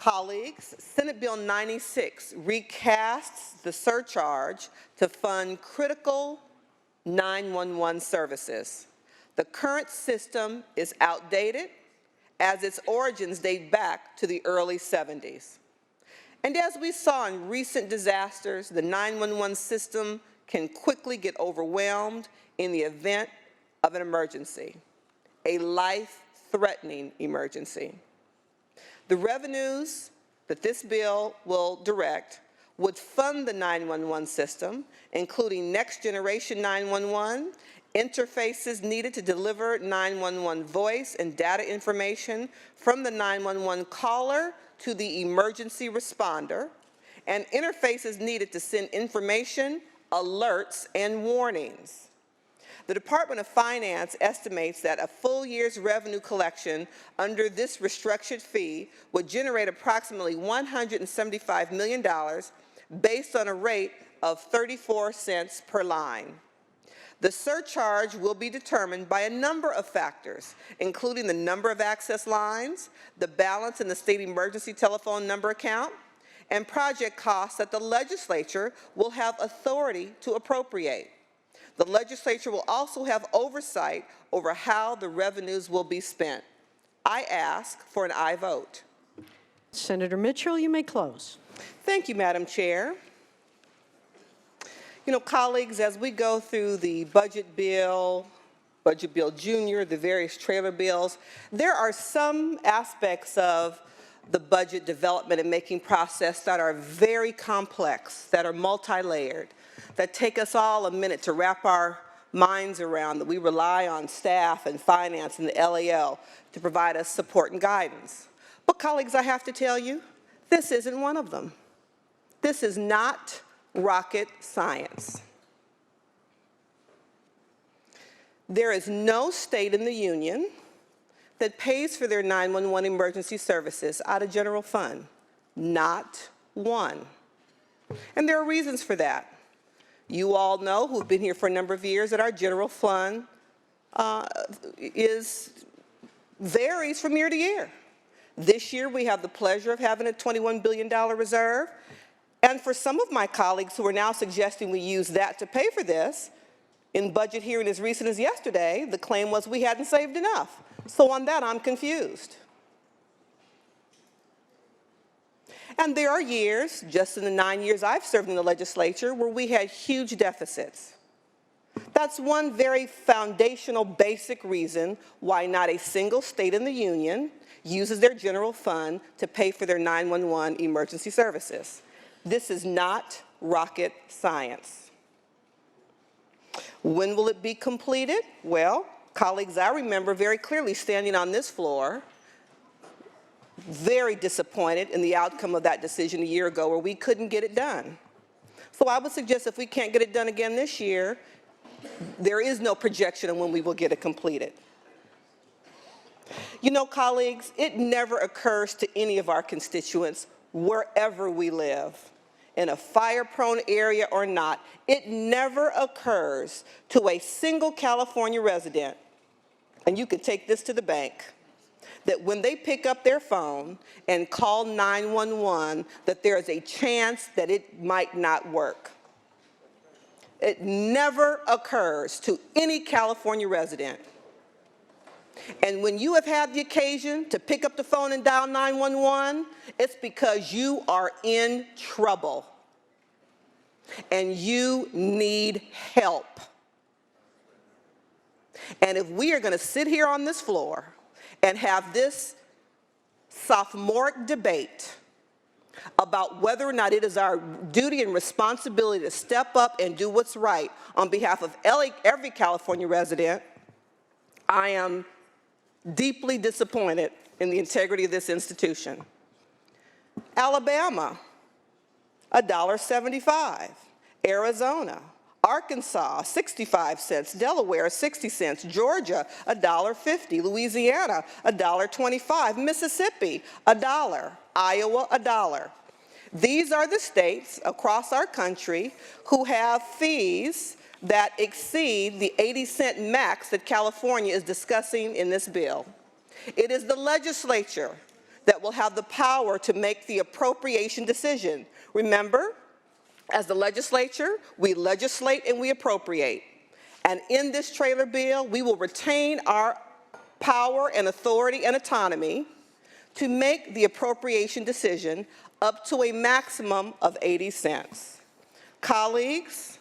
Colleagues, Senate Bill 96 recasts the surcharge to fund critical 911 services. The current system is outdated as its origins date back to the early 70s. And as we saw in recent disasters, the 911 system can quickly get overwhelmed in the event of an emergency, a life-threatening emergency. The revenues that this bill will direct would fund the 911 system, including next generation 911, interfaces needed to deliver 911 voice and data information from the 911 caller to the emergency responder, and interfaces needed to send information, alerts, and warnings. The Department of Finance estimates that a full year's revenue collection under this restructured fee would generate approximately $175 million based on a rate of 34 cents per line. The surcharge will be determined by a number of factors, including the number of access lines, the balance in the state emergency telephone number account, and project costs that the legislature will have authority to appropriate. The legislature will also have oversight over how the revenues will be spent. I ask for an aye vote. Senator Mitchell, you may close. Thank you, Madam Chair. You know, colleagues, as we go through the Budget Bill Junior, the various trailer bills, there are some aspects of the budget development and making process that are very complex, that are multi-layered, that take us all a minute to wrap our minds around, that we rely on staff and finance and the LAL to provide us support and guidance. But colleagues, I have to tell you, this isn't one of them. This is not rocket science. There is no state in the union that pays for their 911 emergency services out of general fund. Not one. And there are reasons for that. You all know, who've been here for a number of years, that our general fund varies from year to year. This year we have the pleasure of having a $21 billion reserve. And for some of my colleagues who are now suggesting we use that to pay for this, in budget hearing as recent as yesterday, the claim was we hadn't saved enough. So on that, I'm confused. And there are years, just in the 9 years I've served in the legislature, where we had huge deficits. That's one very foundational, basic reason why not a single state in the union uses their general fund to pay for their 911 emergency services. This is not rocket science. When will it be completed? Well, colleagues, I remember very clearly standing on this floor, very disappointed in the outcome of that decision a year ago where we couldn't get it done. So I would suggest if we can't get it done again this year, there is no projection on when we will get it completed. You know, colleagues, it never occurs to any of our constituents, wherever we live, in a fire-prone area or not, it never occurs to a single California resident, and you can take this to the bank, that when they pick up their phone and call 911, that there is a chance that it might not work. It never occurs to any California resident. And when you have had the occasion to pick up the phone and dial 911, it's because you are in trouble and you need help. And if we are going to sit here on this floor and have this sophomoric debate about whether or not it is our duty and responsibility to step up and do what's right on behalf of every California resident, I am deeply disappointed in the integrity of this institution. Alabama, $1.75. Arizona, Arkansas, 65 cents. Delaware, 60 cents. Georgia, $1.50. Louisiana, $1.25. Mississippi, $1. Iowa, $1. These are the states across our country who have fees that exceed the 80-cent max that California is discussing in this bill. It is the legislature that will have the power to make the appropriation decision. Remember, as the legislature, we legislate and we appropriate. And in this trailer bill, we will retain our power and authority and autonomy to make the appropriation decision up to a maximum of 80 cents. Colleagues,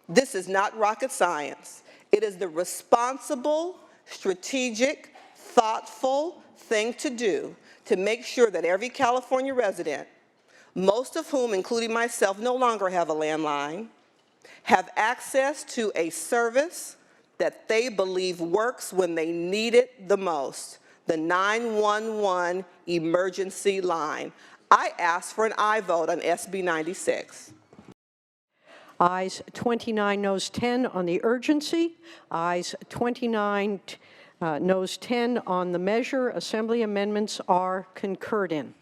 this is not rocket science. It is the responsible, strategic, thoughtful thing to do to make sure that every California resident, most of whom, including myself, no longer have a landline, have access to a service that they believe works when they need it the most, the 911 emergency line. I ask for an aye vote on SB 96. Ayes 29, noes 10 on the urgency. Ayes 29, noes 10 on the measure. Assembly amendments are concurred in.